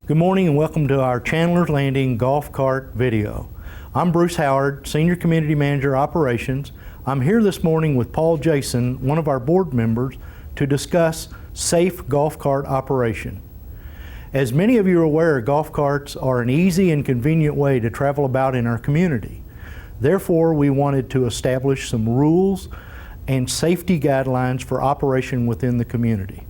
Good morning and welcome to our Chandlers Landing golf cart video. I'm Bruce Howard, Senior Community Manager Operations. I'm here this morning with Paul Jason, one of our board members, to discuss safe golf cart operation. As many of you are aware, golf carts are an easy and convenient way to travel about in our community. Therefore, we wanted to establish some rules and safety guidelines for operation within the community.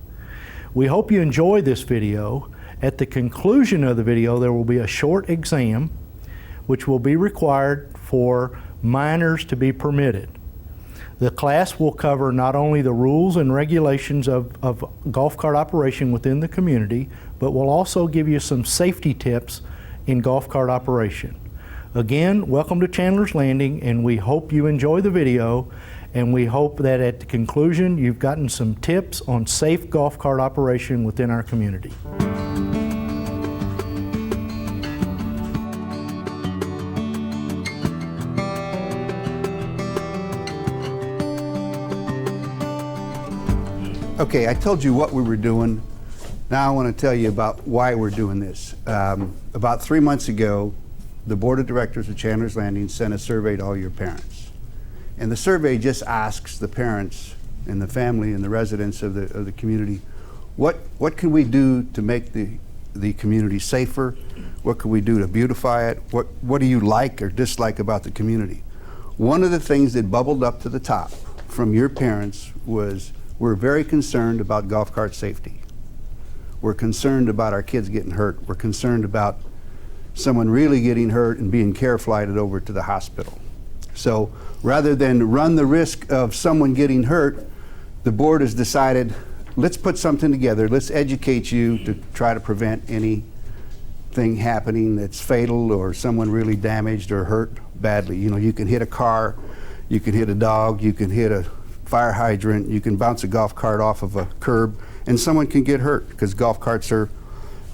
We hope you enjoy this video. At the conclusion of the video, there will be a short exam which will be required for minors to be permitted. The class will cover not only the rules and regulations of golf cart operation within the community, but will also give you some safety tips in golf cart operation. Again, welcome to Chandlers Landing, and we hope you enjoy the video, and we hope that at the conclusion you've gotten some tips on safe golf cart operation within our community. Okay, I told you what we were doing. Now I want to tell you about why we're doing this. About 3 months ago, the Board of Directors of Chandlers Landing sent a survey to all your parents. And the survey just asks the parents and the family and the residents of the community, what can we do to make the community safer? What can we do to beautify it? What do you like or dislike about the community? One of the things that bubbled up to the top from your parents was, we're very concerned about golf cart safety. We're concerned about our kids getting hurt. We're concerned about someone really getting hurt and being care flighted over to the hospital. So rather than run the risk of someone getting hurt, the board has decided, let's put something together. Let's educate you to try to prevent anything happening that's fatal or someone really damaged or hurt badly. You know, you can hit a car, you can hit a dog, you can hit a fire hydrant, you can bounce a golf cart off of a curb, and someone can get hurt because golf carts are,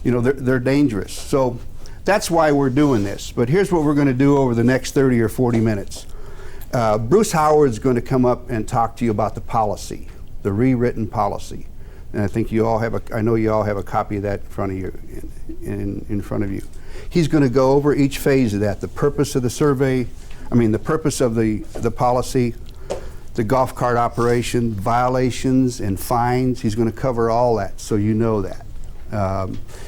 you know, they're dangerous. So that's why we're doing this. But here's what we're going to do over the next 30 or 40 minutes. Bruce Howard's going to come up and talk to you about the policy, the rewritten policy. And I think you all have I know you all have a copy of that in front of you. In front of you. He's going to go over each phase of that, the purpose of the survey, the purpose of the policy, the golf cart operation, violations and fines. He's going to cover all that, so you know that.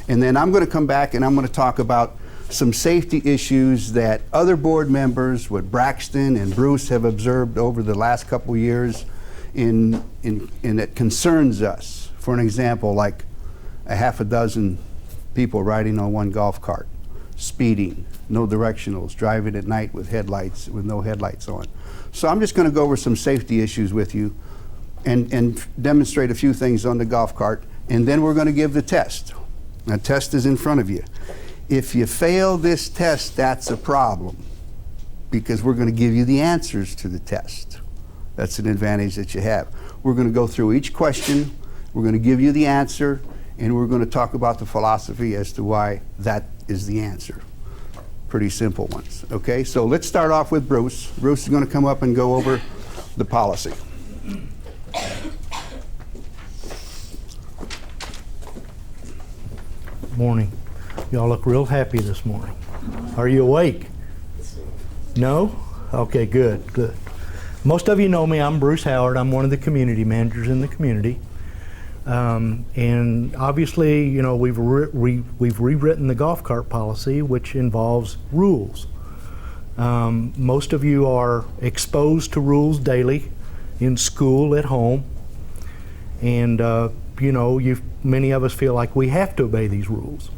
And then I'm going to come back and I'm going to talk about some safety issues that other board members, what Braxton and Bruce have observed over the last couple of years in that concerns us. For an example, like a half a dozen people riding on one golf cart, speeding, no directionals, driving at night with no headlights on. So I'm just going to go over some safety issues with you and demonstrate a few things on the golf cart, and then we're going to give the test. The test is in front of you. If you fail this test, that's a problem, because we're going to give you the answers to the test. That's an advantage that you have. We're going to go through each question, we're going to give you the answer, and we're going to talk about the philosophy as to why that is the answer. Pretty simple ones. Okay, so let's start off with Bruce. Bruce is going to come up and go over the policy. Morning. Y'all look real happy this morning. Are you awake? No? Okay, good. Most of you know me. I'm Bruce Howard. I'm one of the community managers in the community. And obviously, you know, we've rewritten the golf cart policy, which involves rules. Most of you are exposed to rules daily in school, at home, and you know, many of us feel like we have to obey these rules.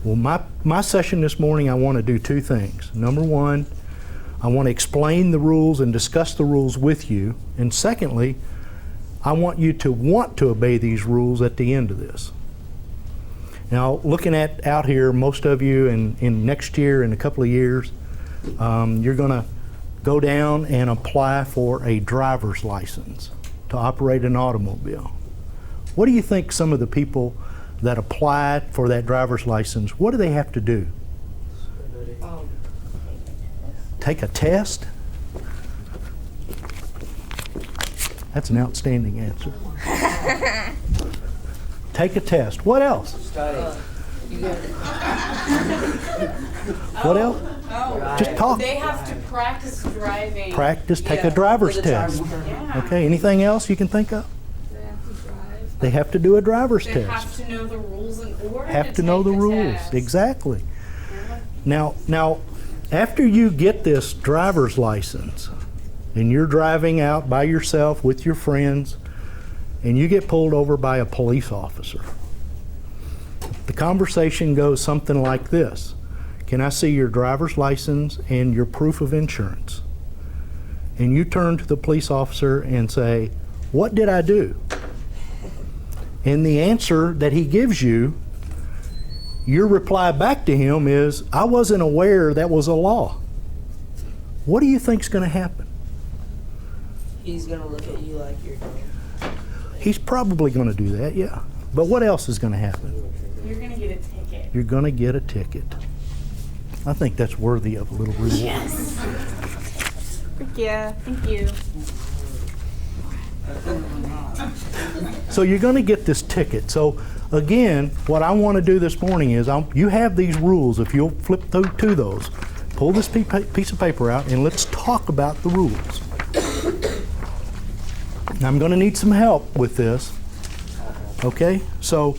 Well, my session this morning, I want to do two things. Number one, I want to explain the rules and discuss the rules with you, and secondly, I want you to want to obey these rules at the end of this. Now, looking out here, most of you in next year, in a couple of years, you're going to go down and apply for a driver's license to operate an automobile. What do you think some of the people that applied for that driver's license, what do they have to do? Take a test? That's an outstanding answer. Take a test. What else? You got it. What else? Oh, Just talk. they have to practice driving. Practice, take a Yeah, driver's with a test. driver's test. Yeah. Okay, anything else you can think of? They have to drive. They have to do a driver's They test. have to know the rules in order Have to know take the rules. test. Exactly. Yeah. Now, after you get this driver's license and you're driving out by yourself with your friends and you get pulled over by a police officer, the conversation goes something like this. Can I see your driver's license and your proof of insurance? And you turn to the police officer and say, what did I do? And the answer that he gives you, your reply back to him is, I wasn't aware that was a law. What do you think's going to happen? He's gonna look at you like you're going. He's probably going to do that, yeah. But what else is going to happen? You're gonna get a ticket. You're going to get a ticket. I think that's worthy of a little reward. Yes. Yeah, thank you. So you're going to get this ticket. So again, what I want to do this morning is, you have these rules. If you'll flip to those, pull this piece of paper out and let's talk about the rules. Now, I'm going to need some help with this. Okay? So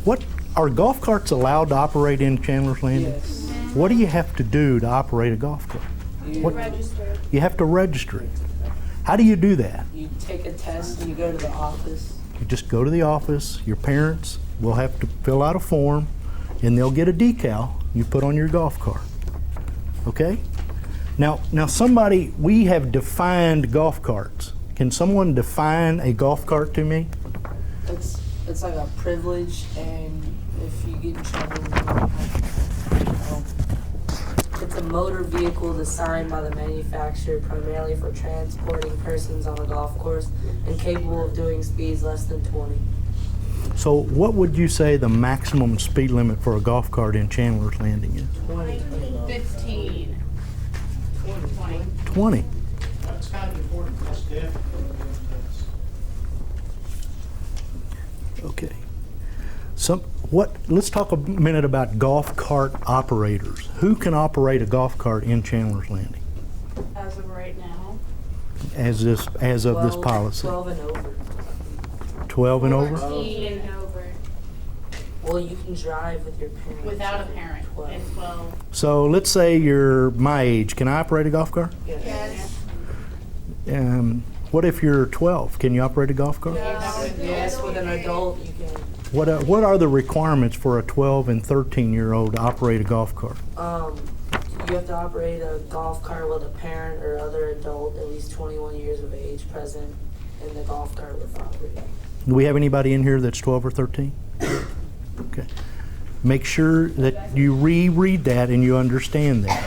what are golf carts allowed to operate in Chandlers Landing? Yes. What do you have to do to operate a golf cart? What- Registered. You have to register it. How do you do that? You take a test and you go to the office. You just go to the office, your parents will have to fill out a form, and they'll get a decal you put on your golf cart. Okay? Now we have defined golf carts. Can someone define a golf cart to me? It's like a privilege, and if you get in trouble, it's a motor vehicle designed by the manufacturer primarily for transporting persons on a golf course and capable of doing speeds less than 20. So what would you say the maximum speed limit for a golf cart in Chandlers Landing is? 15. 20. 20. That's kind of important, that's definitely. Okay. Let's talk a minute about golf cart operators. Who can operate a golf cart in Chandlers Landing As of right now. as of this policy? 12 and over. 12 and over? 14 and over. Well, you can drive with your parents. Without a parent. 12. And 12. So let's say you're my age. Can I operate a golf cart? Yes. What if you're 12? Can you operate a golf cart? Yes, with an adult you can. What are the requirements for a 12 and 13-year-old to operate a golf cart? You have to operate a golf cart with a parent or other adult at least 21 years of age present in the golf cart with operating. Do we have anybody in here that's 12 or 13? Okay. Make sure that you reread that and you understand that.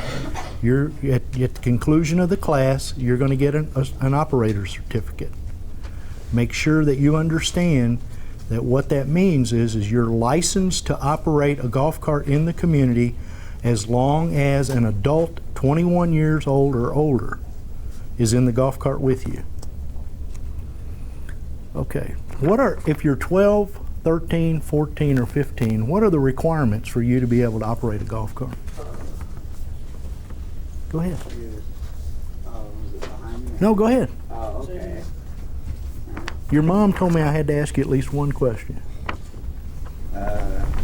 You're at the conclusion of the class, you're going to get an operator certificate. Make sure that you understand that what that means is you're licensed to operate a golf cart in the community as long as an adult 21 years old or older is in the golf cart with you. Okay. If you're 12, 13, 14, or 15, what are the requirements for you to be able to operate a golf cart? Go ahead. Was it behind me? No, go ahead. Oh, okay. Your mom told me I had to ask you at least one question.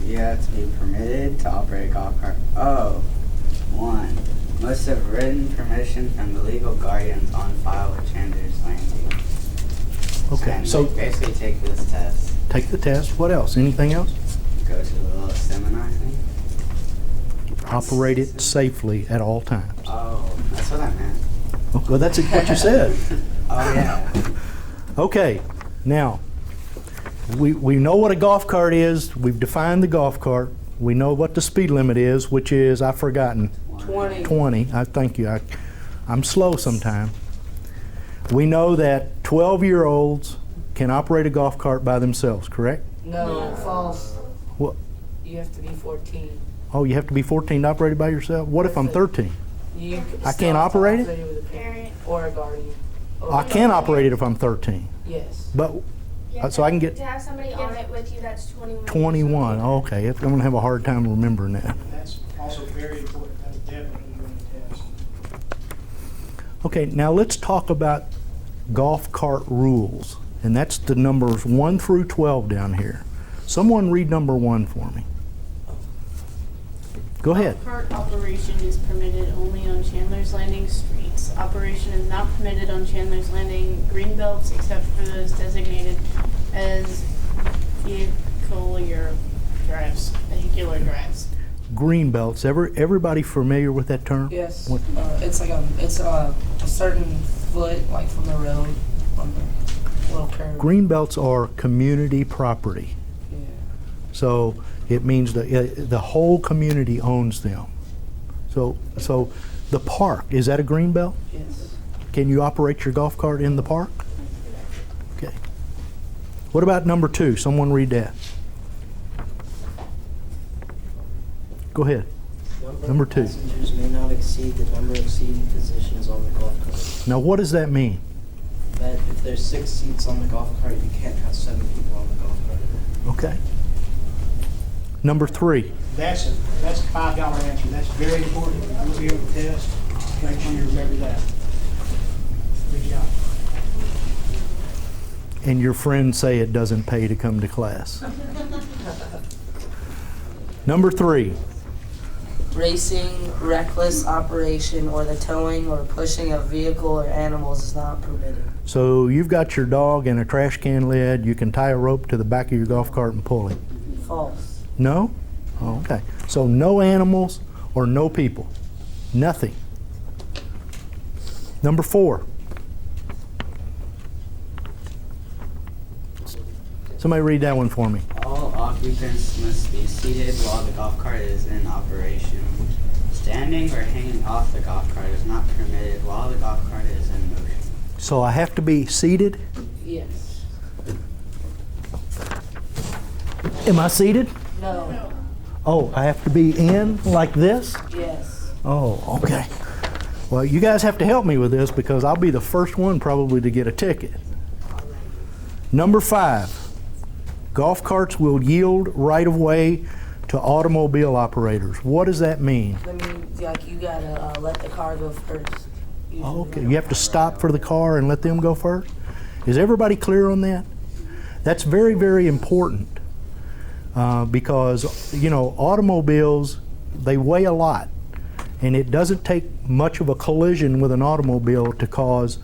You have to be permitted to operate a golf cart. Oh, one. Must have written permission from the legal guardians on file with Chandlers Landing. Okay, And so basically take this test. take the test. What else? Anything else? Go to the little seminar thing. Operate it safely at all times. Oh, that's what I meant. Well, that's what you said. Oh, yeah. Okay, now, we know what a golf cart is. We've defined the golf cart. We know what the speed limit is, which is, I've forgotten, 20. 20. Thank you. I'm slow sometimes. We know that 12-year-olds can operate a golf cart by themselves, correct? No, false. What? You have to be 14. Oh, you have to be 14 to operate it by yourself? What if I'm 13? You I still can't have to operate it? with a parent or a guardian. Or I can operate it if I'm 13. Yes. But So I can get To have somebody on it with you that's 21. 21. Okay, I'm going to have a hard time remembering that. That's also very important. That's definitely during the test. Okay, now let's talk about golf cart rules. And that's the numbers 1 through 12 down here. Someone read number 1 for me. Go ahead. Golf cart operation is permitted only on Chandlers Landing streets. Operation is not permitted on Chandlers Landing green belts except for those designated as vehicular drives. Green belts. Everybody familiar with that term? Yes. What- It's like a certain foot, like from the road, from the little curve. Green belts are community property. Yeah. So it means the whole community owns them. So the park, is that a green belt? Yes. Can you operate your golf cart in the park? Okay. What about number 2? Someone read that. Go ahead. Number 2. Passengers may not exceed the number of seating positions on the golf cart. Now what does that mean? That if there's 6 seats on the golf cart, you can't have 7 people on the golf cart. Okay. Number 3. That's a $5 answer. That's very important. You'll be on the test. Make sure you remember that. Good job. And your friends say it doesn't pay to come to class. Number 3. Racing, reckless operation, or the towing or pushing of vehicle or animals is not permitted. So you've got your dog in a trash can lid. You can tie a rope to the back of your golf cart and pull him. False. No? Oh, okay. So no animals or no people. Nothing. Number 4. Somebody read that one for me. All occupants must be seated while the golf cart is in operation. Standing or hanging off the golf cart is not permitted while the golf cart is in motion. So I have to be seated? Yes. Am I seated? No. Oh, I have to be in like this? Yes. Oh, okay. Well, you guys have to help me with this because I'll be the first one probably to get a ticket. Number 5. Golf carts will yield right of way to automobile operators. What does that mean? I mean, like you gotta let the car go first. usually. Oh, okay. You have to stop for the car and let them go first? Is everybody clear on that? That's very, very important because, you know, automobiles, they weigh a lot. And it doesn't take much of a collision with an automobile to cause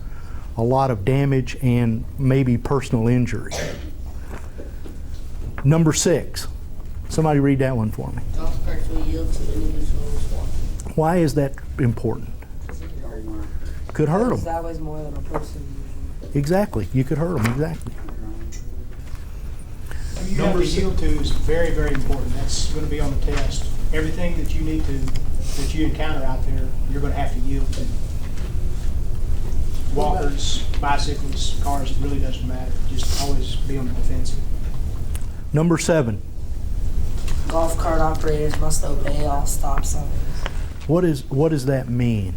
a lot of damage and maybe personal injury. Number 6. Somebody read that one for me. Golf carts will yield to individuals walking. Why is that important? Could hurt Because them. that weighs more than a person usually. Exactly. You could hurt them. Exactly. What you have to yield to is very, very important. That's going to be on the test. Everything that you need to, that you encounter out there, you're going to have to yield to. Walkers, bicycles, cars, it really doesn't matter. Just always be on the defensive. Number 7. Golf cart operators must obey all stop signs. What does that mean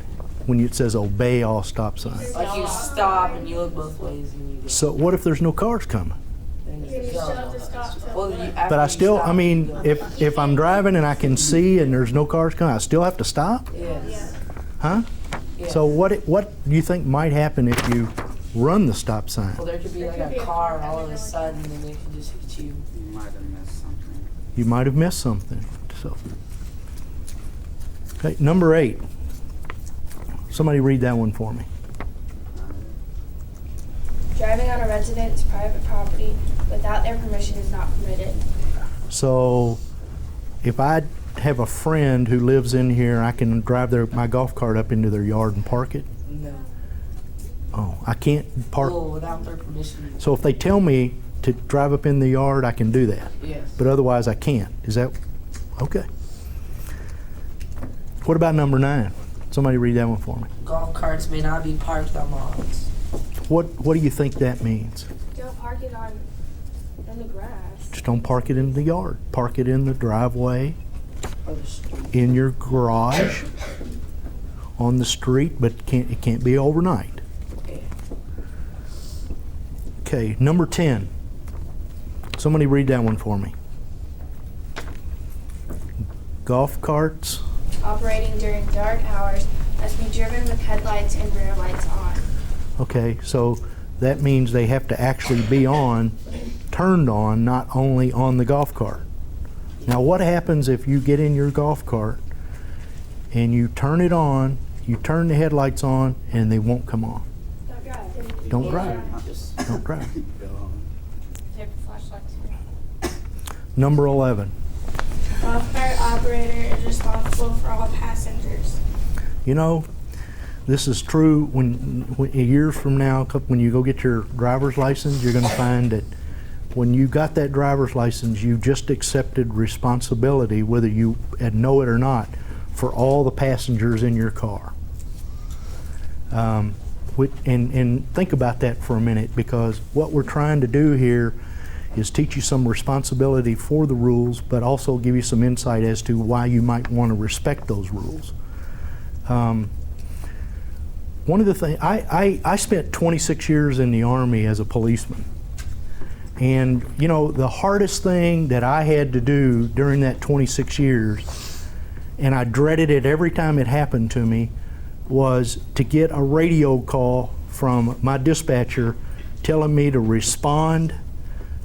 when it says obey all stop signs? Like you stop and you look both ways and you get. So what if there's no cars coming? Then You still have to stop sign. Well, But I still, I mean, if I'm driving and I can see and there's no cars coming, I still have to stop? Yes. Huh? Yes. So what do you think might happen if you run the stop sign? Well, there could be like a car all of a sudden and they could just hit you. You might have missed something. You might have missed something. So, okay, number 8. Somebody read that one for me. Driving on a resident's private property without their permission is not permitted. So, if I have a friend who lives in here, I can drive my golf cart up into their yard and park it? No. Oh, I can't park. Well, without their permission. So if they tell me to drive up in the yard, I can do that. Yes. But otherwise I can't. Is that okay? What about number 9? Somebody read that one for me. Golf carts may not be parked on lawns. What do you think that means? Don't park it on the grass. Just don't park it in the yard. Park it in the driveway, Or the street. in your garage, on the street, but it can't be overnight. Okay. Okay, number 10. Somebody read that one for me. Golf carts. Operating during dark hours must be driven with headlights and rear lights on. Okay, so that means they have to actually be on, turned on, not only on the golf cart. Now what happens if you get in your golf cart and you turn it on, you turn the headlights on, and they won't come on? Don't drive. Don't drive. Just Don't drive. go on. Take the flashlights. Number 11. Golf cart operator is responsible for all passengers. You know, this is true when years from now, when you go get your driver's license, you're going to find that when you got that driver's license, you just accepted responsibility, whether you know it or not, for all the passengers in your car. And think about that for a minute, because what we're trying to do here is teach you some responsibility for the rules, but also give you some insight as to why you might want to respect those rules. One of the things, I spent 26 years in the Army as a policeman. And you know, the hardest thing that I had to do during that 26 years, and I dreaded it every time it happened to me, was to get a radio call from my dispatcher telling me to respond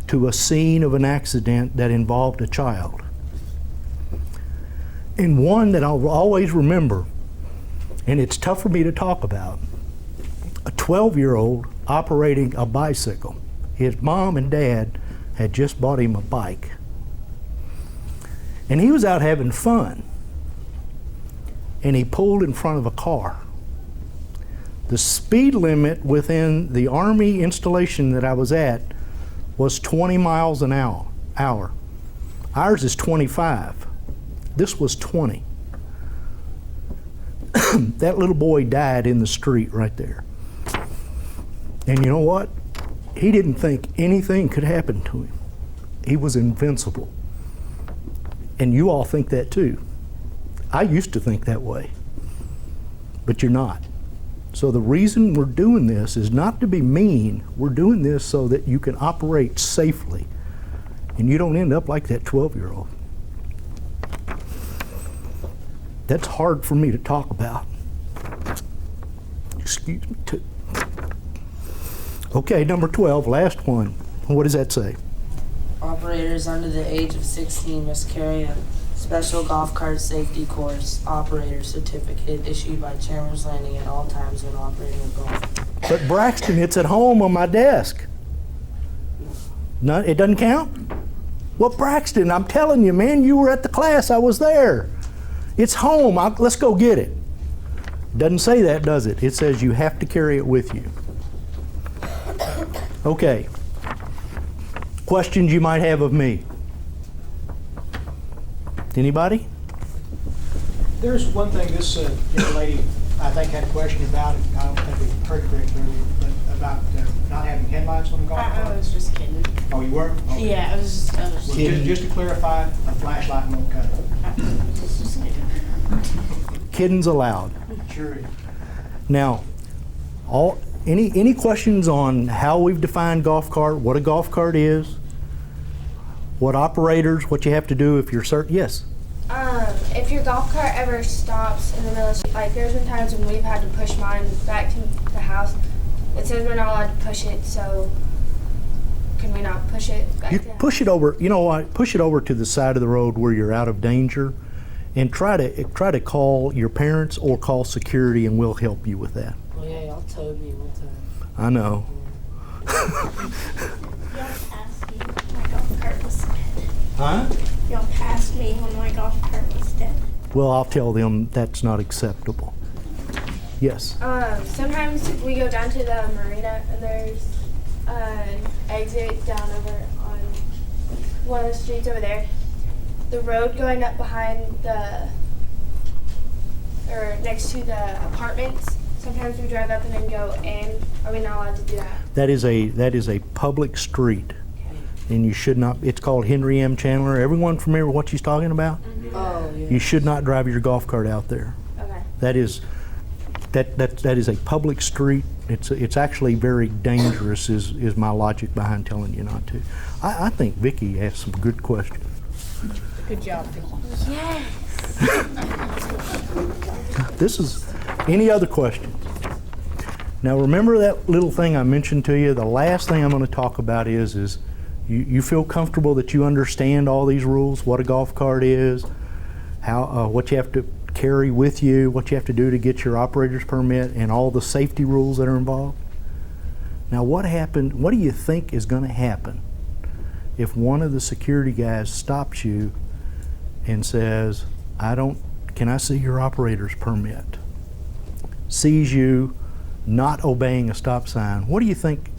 to a scene of an accident that involved a child. And one that I'll always remember, and it's tough for me to talk about, a 12-year-old operating a bicycle. His mom and dad had just bought him a bike. And he was out having fun. And he pulled in front of a car. The speed limit within the Army installation that I was at was 20 miles an hour. Ours is 25. This was 20. That little boy died in the street right there. And you know what? He didn't think anything could happen to him. He was invincible. And you all think that too. I used to think that way, but you're not. So the reason we're doing this is not to be mean. We're doing this so that you can operate safely and you don't end up like that 12-year-old. That's hard for me to talk about. Excuse me, too. Okay, number 12, last one. What does that say? Operators under the age of 16 must carry a special golf cart safety course operator certificate issued by Chandlers Landing at all times when operating a golf. But Braxton, it's at home on my desk. No, it doesn't count? Well, Braxton, I'm telling you, man, you were at the class. I was there. It's home. Let's go get it. Doesn't say that, does it? It says you have to carry it with you. Okay. Questions you might have of me? Anybody? There's one thing this young lady, I think, had a question about. I don't think we heard correctly, but about not having headlights on the golf cart. I was just kidding. Oh, you weren't? Okay. Yeah, I was Well, kidding. just to clarify, a flashlight won't cut it. Just kidding. Kidding's allowed. Sure. Now, any questions on how we've defined golf cart, what a golf cart is, what operators, what you have to do if you're certain? Yes. If your golf cart ever stops in the middle of the street, like there's been times when we've had to push mine back to the house. It says we're not allowed to push it, so can we not push it back You to the push it over, you know what, push it over to the side of the road where you're out of danger, and try to call your parents or call security, and we'll help you with that. Oh yeah, y'all told me one time. I know. Y'all passed me when my golf cart was dead. Huh? Y'all passed me when my golf cart was dead. Well, I'll tell them that's not acceptable. Yes. Sometimes we go down to the marina and there's an exit down over on one of the streets over there. The road going up behind or next to the apartments. Sometimes we drive up and then go in. Are we not allowed to do that? That is a public street, and you should not. It's called Henry M. Chandler. Everyone familiar with what she's talking about? Mm-hmm. Oh yeah. You should not drive your golf cart out there. Okay. That is a public street. It's actually very dangerous is my logic behind telling you not to. I think Vicki asked some good questions. Good job, Vicky. Yes. This is, any other questions? Now remember that little thing I mentioned to you? The last thing I'm going to talk about is you feel comfortable that you understand all these rules, what a golf cart is, how what you have to carry with you, what you have to do to get your operator's permit, and all the safety rules that are involved. Now what do you think is going to happen if one of the security guys stops you and says, can I see your operator's permit? Sees you not obeying a stop sign. What do you think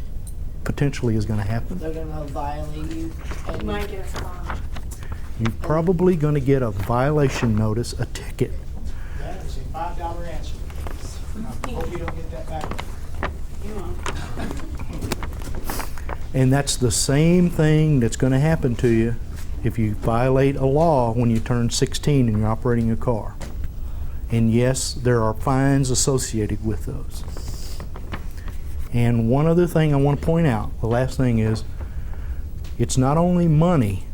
potentially is going to happen? They're gonna violate you. You might get a fine. You're probably going to get a violation notice, a ticket. That is a $5 answer. I hope you don't get that back. You won't. And that's the same thing that's going to happen to you if you violate a law when you turn 16 and you're operating a car. And yes, there are fines associated with those. And one other thing I want to point out, the last thing is, it's not only money.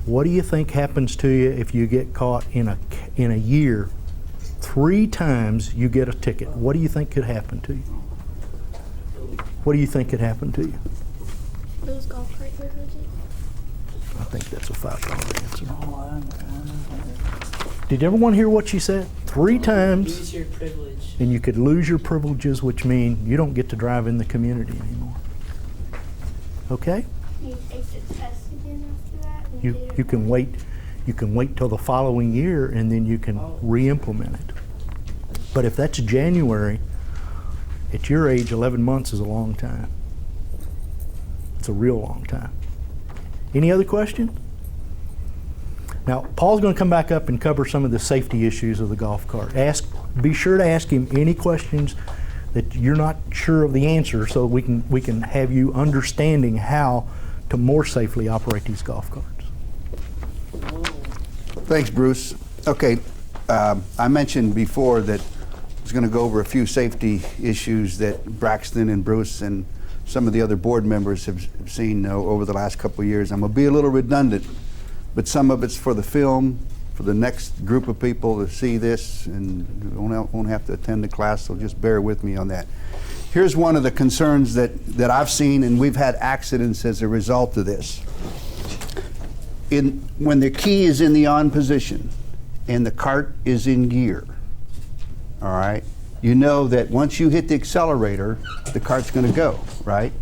What do you think happens to you if you get caught in a year? 3 times you get a ticket. What do you think could happen to you? What do you think could happen to you? Those golf cart privileges. I think that's a $5 answer. Did everyone hear what she said? 3 times, Use your privilege. and you could lose your privileges, which mean you don't get to drive in the community anymore. Okay? You take the test again after that? and You get it can back? wait till the following year, and then you can re-implement it. But if that's January, at your age, 11 months is a long time. It's a real long time. Any other questions? Now, Paul's going to come back up and cover some of the safety issues of the golf cart. Be sure to ask him any questions that you're not sure of the answer, so we can have you understanding how to more safely operate these golf carts. Thanks, Bruce. Okay, I mentioned before that I was going to go over a few safety issues that Braxton and Bruce and some of the other board members have seen over the last couple of years. I'm going to be a little redundant, but some of it's for the film, for the next group of people to see this, and won't have to attend the class, so just bear with me on that. Here's one of the concerns that I've seen, and we've had accidents as a result of this. When the key is in the on position and the cart is in gear, all right, you know that once you hit the accelerator, the cart's going to go, right?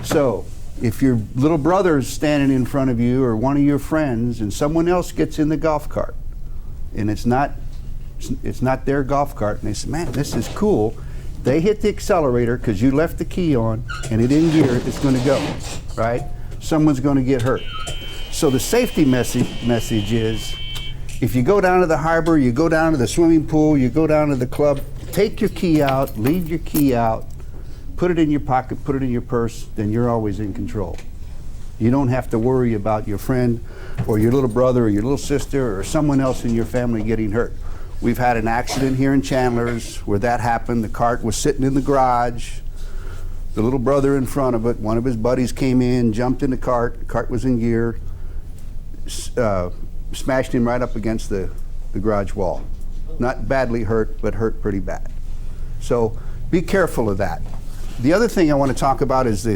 So if your little brother is standing in front of you or one of your friends and someone else gets in the golf cart and it's not their golf cart and they say, man, this is cool, they hit the accelerator because you left the key on and it in gear, it's going to go, right? Someone's going to get hurt. So the safety message is, if you go down to the harbor, you go down to the swimming pool, you go down to the club, take your key out, leave your key out, put it in your pocket, put it in your purse, then you're always in control. You don't have to worry about your friend or your little brother or your little sister or someone else in your family getting hurt. We've had an accident here in Chandlers where that happened. The cart was sitting in the garage. The little brother in front of it, one of his buddies came in, jumped in the cart was in gear, smashed him right up against the garage wall. Not badly hurt, but hurt pretty bad. So be careful of that. The other thing I want to talk about is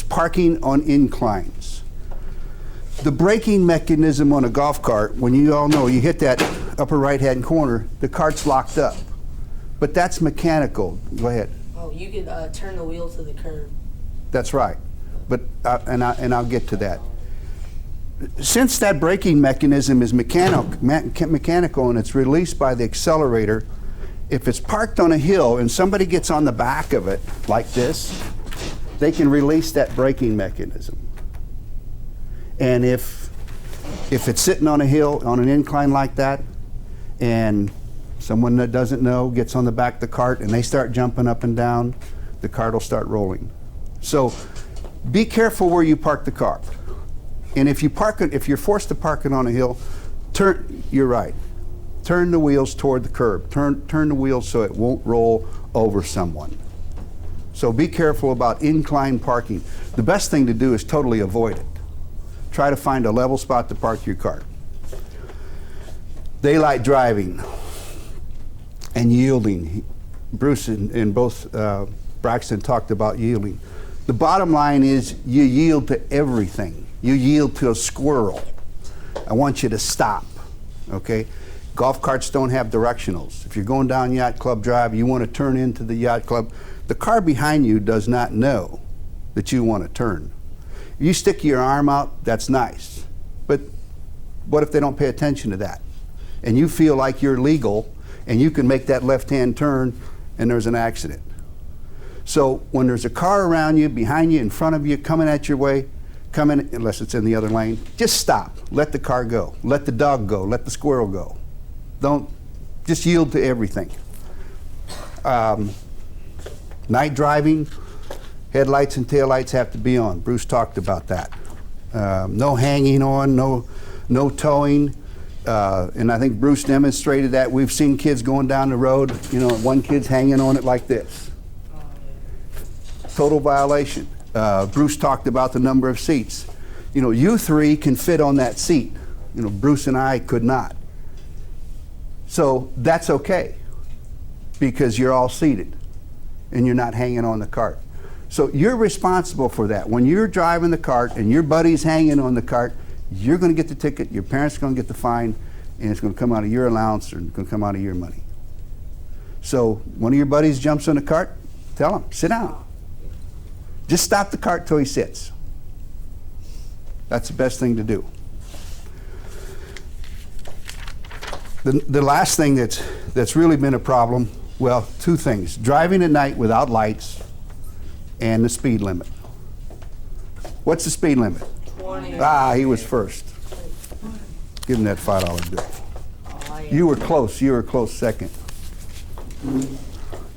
parking on inclines. The braking mechanism on a golf cart, when you all know, you hit that upper right-hand corner, the cart's locked up. But that's mechanical. Go ahead. Oh, you could turn the wheel to the curb. That's right. But and I'll get to that. Since that braking mechanism is mechanical and it's released by the accelerator, if it's parked on a hill and somebody gets on the back of it like this, they can release that braking mechanism. And if it's sitting on a hill on an incline like that, and someone that doesn't know gets on the back of the cart and they start jumping up and down, the cart will start rolling. So be careful where you park the cart. And if you're forced to park it on a hill, you're right. Turn the wheels toward the curb. Turn the wheels so it won't roll over someone. So be careful about incline parking. The best thing to do is totally avoid it. Try to find a level spot to park your car. Daylight driving and yielding. Bruce and both Braxton talked about yielding. The bottom line is you yield to everything. You yield to a squirrel. I want you to stop, okay? Golf carts don't have directionals. If you're going down Yacht Club Drive, you want to turn into the Yacht Club, the car behind you does not know that you want to turn. You stick your arm out, that's nice. But what if they don't pay attention to that? And you feel like you're legal and you can make that left-hand turn and there's an accident. So when there's a car around you, behind you, in front of you, coming at your way, coming, unless it's in the other lane, just stop. Let the car go. Let the dog go. Let the squirrel go. Don't, just yield to everything. Night driving, headlights and taillights have to be on. Bruce talked about that. No hanging on, no towing. And I think Bruce demonstrated that. We've seen kids going down the road, you know, one kid's hanging on it like this. Total violation. Bruce talked about the number of seats. You know, you three can fit on that seat. You know, Bruce and I could not. So that's okay because you're all seated and you're not hanging on the cart. So you're responsible for that. When you're driving the cart and your buddy's hanging on the cart, you're going to get the ticket, your parents are going to get the fine, and it's going to come out of your allowance or it's going to come out of your money. So one of your buddies jumps on the cart, tell him, sit down. Just stop the cart till he sits. That's the best thing to do. The last thing that's really been a problem, well, two things. Driving at night without lights and the speed limit. What's the speed limit? 20. Ah, he was first. Give him that $5 bill. You were close second.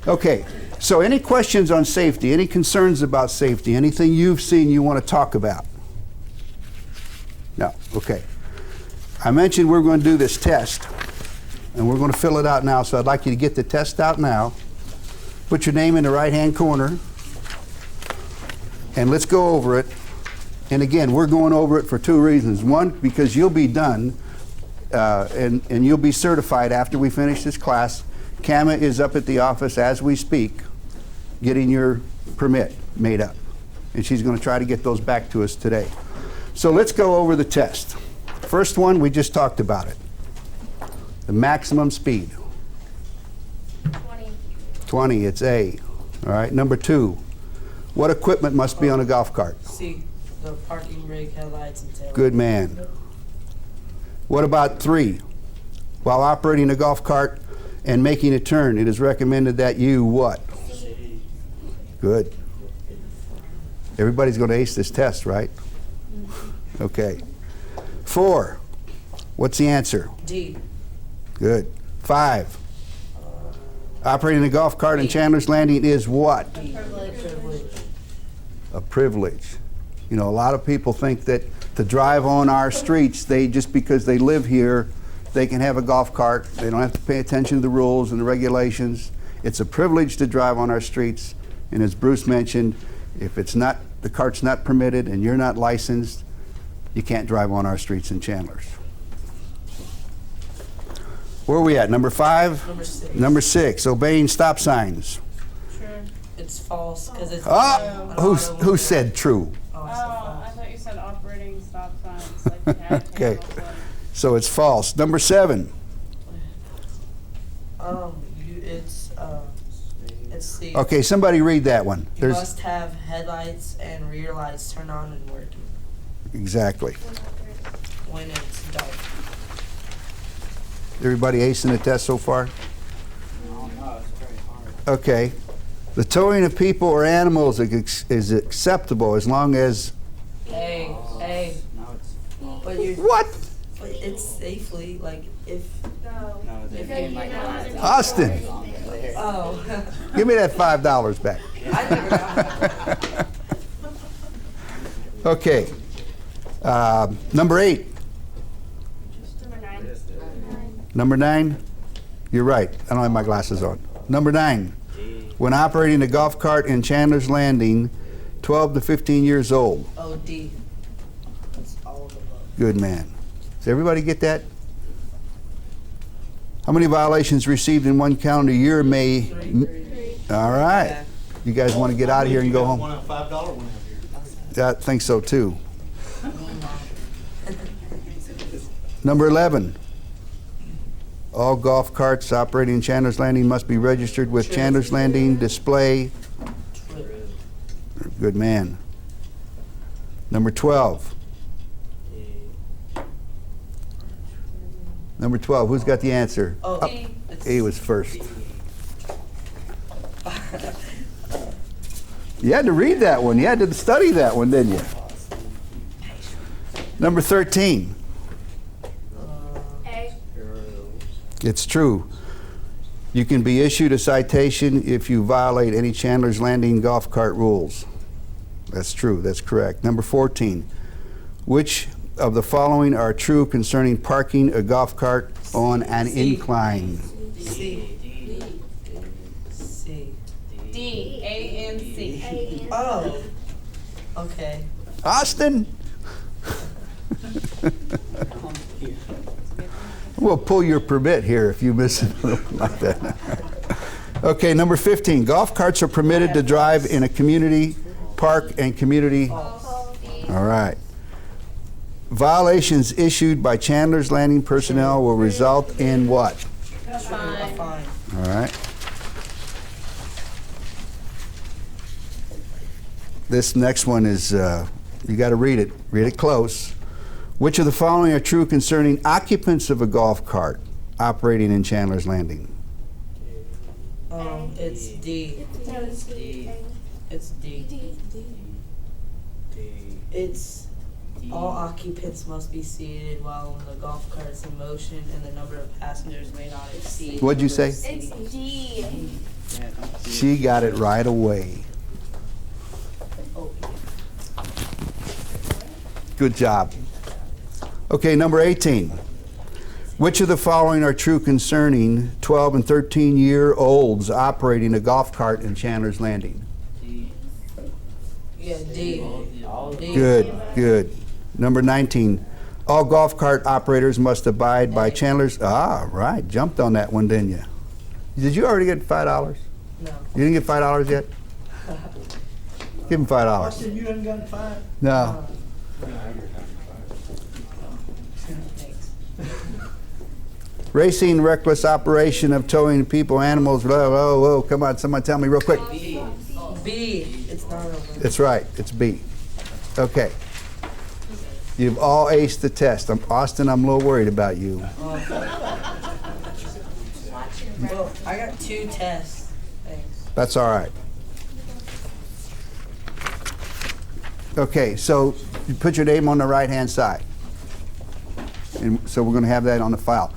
Okay, so any questions on safety, any concerns about safety, anything you've seen you want to talk about? No, okay. I mentioned we're going to do this test, and we're going to fill it out now, so I'd like you to get the test out now. Put your name in the right-hand corner, and let's go over it. And again, we're going over it for two reasons. One, because you'll be done, and you'll be certified after we finish this class. Kama is up at the office as we speak, getting your permit made up. And she's going to try to get those back to us today. So let's go over the test. First one, we just talked about it. The maximum speed. 20. 20, it's A. All right, number 2. What equipment must be on a golf cart? See, the parking brake, headlights, and tail. Good man. What about 3? While operating a golf cart and making a turn, it is recommended that you what? Good. Everybody's going to ace this test, right? Okay. 4. What's the answer? D. Good. 5. Operating a golf cart in Chandlers Landing is what? Privilege. A privilege. You know, a lot of people think that to drive on our streets, they just because they live here, they can have a golf cart. They don't have to pay attention to the rules and the regulations. It's a privilege to drive on our streets. And as Bruce mentioned, if it's not, the cart's not permitted and you're not licensed, you can't drive on our streets in Chandlers. Where are we at? Number 5? Number 6. Number 6, obeying stop signs. Sure. It's false because it's. Who said true? Oh, Oh, it's I false. thought you said operating stop signs, like you had Okay. tables, like- So it's false. Number 7. It's C. Okay, somebody read that one. You must have headlights and rear lights turned on and working Exactly. when it's dark. Everybody acing the test so far? No, it's very hard. Okay. The towing of people or animals is acceptable as long as A. No, it's But you're. what? But it's safely, like, if. No. no. They Because made you my know glasses. it's- Austin, Oh. give me that $5 back. I never got that. Okay. Number 8. Number 9. Number 9. You're right. I don't have my glasses on. Number 9. When operating a golf cart in Chandlers Landing, 12 to 15 years old. Oh, D. It's all of the above. Good man. Does everybody get that? How many violations received in one calendar year may... Three. All right. You guys want to get out of here and go home? One $5 one out here. I think so too. Number 11. All golf carts operating in Chandlers Landing must be registered with Chandlers Landing display. Good man. Number 12. Number 12, who's got the answer? Oh, Up. D. It's A was first. You had to read that one. You had to study that one, didn't you? Number 13. A. It's true. You can be issued a citation if you violate any Chandlers Landing golf cart rules. That's true. That's correct. Number 14. Which of the following are true concerning parking a golf cart on an incline? C. C. D. A and C. Oh. Okay. Austin? We'll pull your permit here if you miss it like that. Okay, number 15. Golf carts are permitted to drive in a community park and community. All right. Violations issued by Chandlers Landing personnel will result in what? Fine. All right. This next one is, you got to read it. Read it close. Which of the following are true concerning occupants of a golf cart operating in Chandlers Landing? It's D. No, it's D. It's D. It's all occupants must be seated while the golf cart is in motion, and the number of passengers may not exceed. What'd you say? It's D. She got it right away. Oh, Good job. Okay, number 18. Which of the following are true concerning 12 and 13-year-olds operating a golf cart in Chandlers Landing? yeah, D. D. Good, good. Number 19. All golf cart operators must abide by Chandlers. Ah, right. Jumped on that one, didn't you? Did you already get $5? No. You didn't get $5 yet? Give him $5. Austin, you haven't gotten 5? No. Thanks. Racing, reckless operation of towing people, animals, blah, blah, whoa, come on, someone tell me real quick. B. It's not over. It's right, it's B. Okay. You've all aced the test. Austin, I'm a little worried about you. Well, I got 2 tests. Thanks. That's all right. Okay, so you put your name on the right-hand side. And so we're going to have that on the file.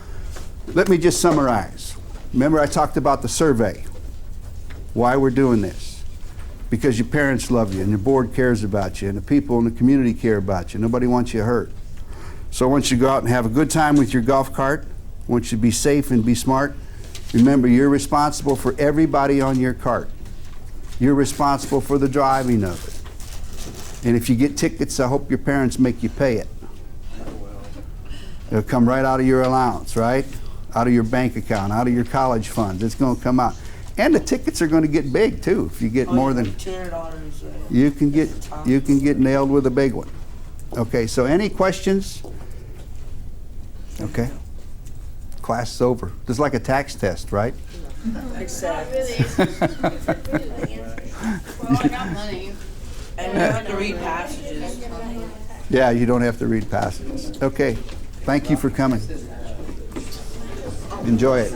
Let me just summarize. Remember I talked about the survey. Why we're doing this. Because your parents love you and your board cares about you and the people in the community care about you. Nobody wants you hurt. So I want you to go out and have a good time with your golf cart. I want you to be safe and be smart. Remember, you're responsible for everybody on your cart. You're responsible for the driving of it. And if you get tickets, I hope your parents make you pay it. It'll come right out of your allowance, right? Out of your bank account, out of your college funds. It's going to come out. And the tickets are going to get big too. If you get more than $200. you can get nailed with a big one. Okay, so any questions? Okay. Class is over. Just like a tax test, right? Except. Well, I got money. And you have to read passages. Yeah, you don't have to read passages. Okay. Thank you for coming. Enjoy it.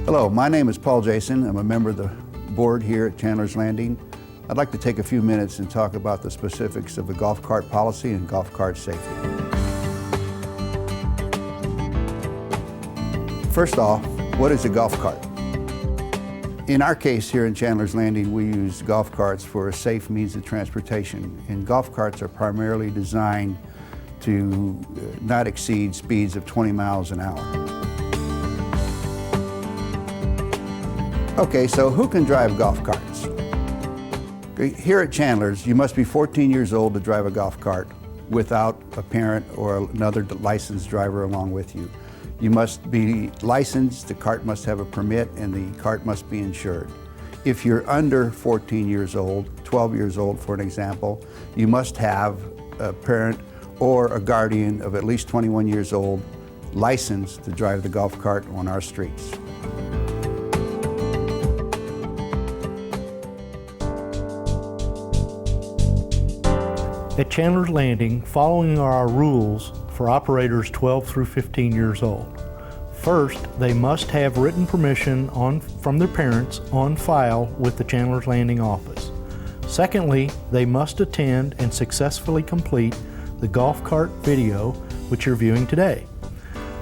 Hello, my name is Paul Jason. I'm a member of the board here at Chandlers Landing. I'd like to take a few minutes and talk about the specifics of the golf cart policy and golf cart safety. First off, what is a golf cart? In our case here in Chandlers Landing, we use golf carts for a safe means of transportation. And golf carts are primarily designed to not exceed speeds of 20 miles an hour. Okay, so who can drive golf carts? Here at Chandlers, you must be 14 years old to drive a golf cart without a parent or another licensed driver along with you. You must be licensed, the cart must have a permit, and the cart must be insured. If you're under 14 years old, 12 years old for an example, you must have a parent or a guardian of at least 21 years old licensed to drive the golf cart on our streets. At Chandlers Landing, following are our rules for operators 12 through 15 years old. First, they must have written permission from their parents on file with the Chandlers Landing office. Secondly, they must attend and successfully complete the golf cart video, which you're viewing today.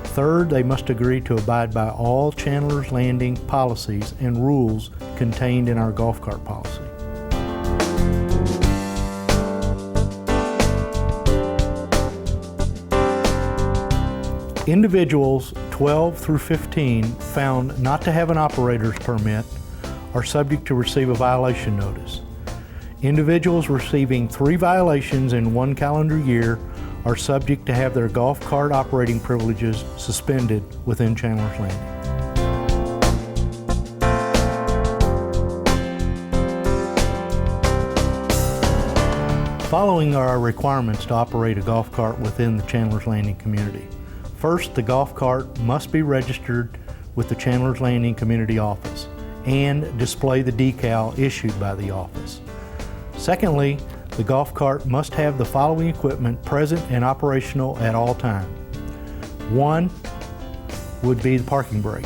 Third, they must agree to abide by all Chandlers Landing policies and rules contained in our golf cart policy. Individuals 12 through 15 found not to have an operator's permit are subject to receive a violation notice. Individuals receiving 3 violations in 1 calendar year are subject to have their golf cart operating privileges suspended within Chandlers Landing. Following are our requirements to operate a golf cart within the Chandlers Landing community. First, the golf cart must be registered with the Chandlers Landing Community Office and display the decal issued by the office. Secondly, the golf cart must have the following equipment present and operational at all times. One would be the parking brake.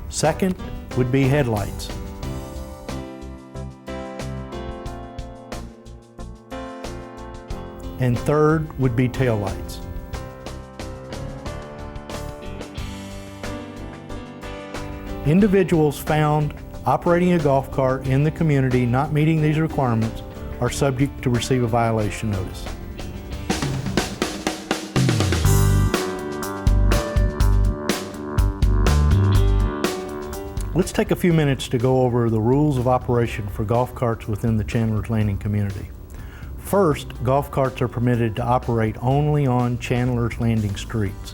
Second would be headlights. And third would be taillights. Individuals found operating a golf cart in the community not meeting these requirements are subject to receive a violation notice. Let's take a few minutes to go over the rules of operation for golf carts within the Chandlers Landing community. First, golf carts are permitted to operate only on Chandlers Landing streets.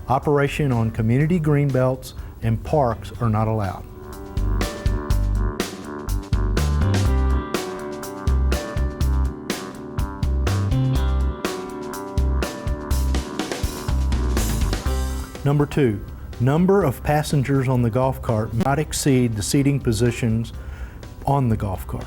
Operation on community greenbelts and parks are not allowed. Number 2, number of passengers on the golf cart not exceed the seating positions on the golf cart.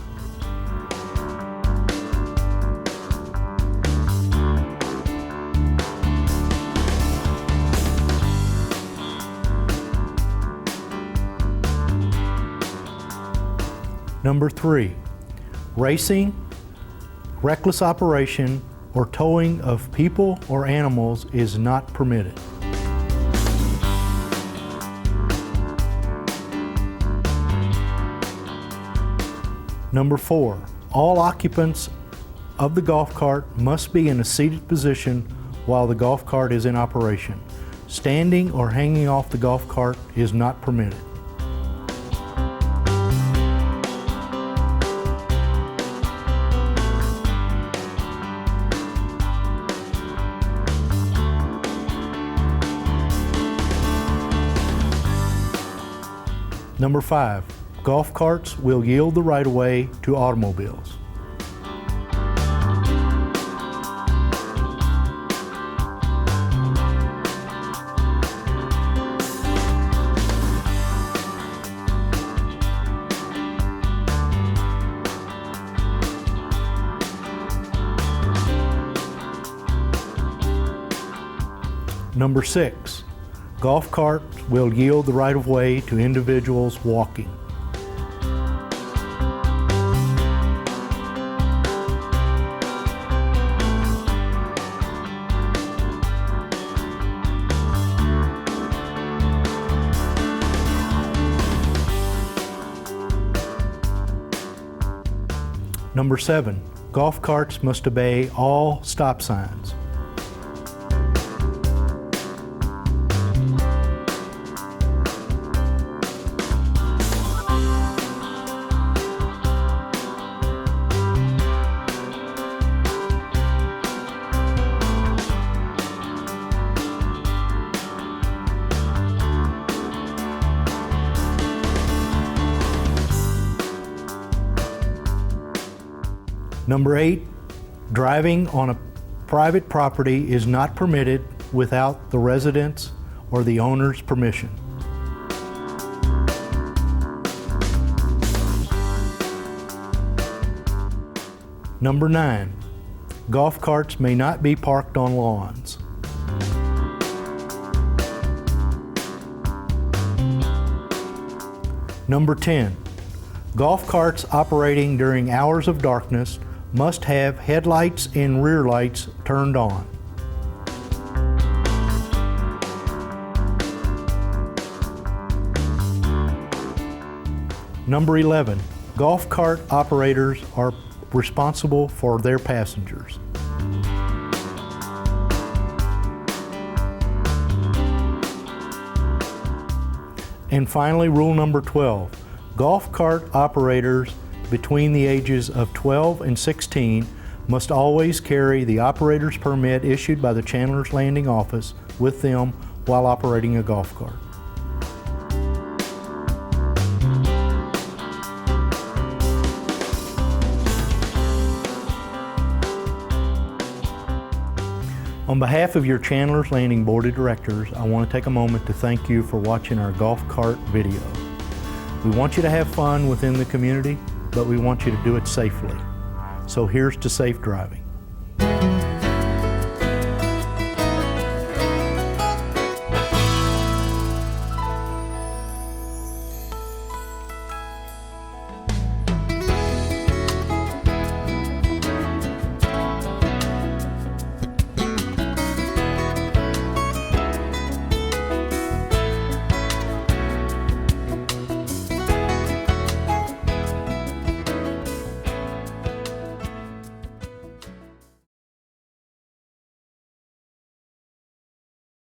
Number 3, racing, reckless operation, or towing of people or animals is not permitted. Number 4, all occupants of the golf cart must be in a seated position while the golf cart is in operation. Standing or hanging off the golf cart is not permitted. Number 5, golf carts will yield the right-of-way to automobiles. Number 6, golf carts will yield the right-of-way to individuals walking. Number 7, golf carts must obey all stop signs. Number 8, driving on a private property is not permitted without the resident's or the owner's permission. Number 9, golf carts may not be parked on lawns. Number 10, golf carts operating during hours of darkness must have headlights and rear lights turned on. Number 11, golf cart operators are responsible for their passengers. And finally, rule number 12, golf cart operators between the ages of 12 and 16 must always carry the operator's permit issued by the Chandlers Landing office with them while operating a golf cart. On behalf of your Chandlers Landing Board of Directors, I want to take a moment to thank you for watching our golf cart video. We want you to have fun within the community, but we want you to do it safely. So here's to safe driving.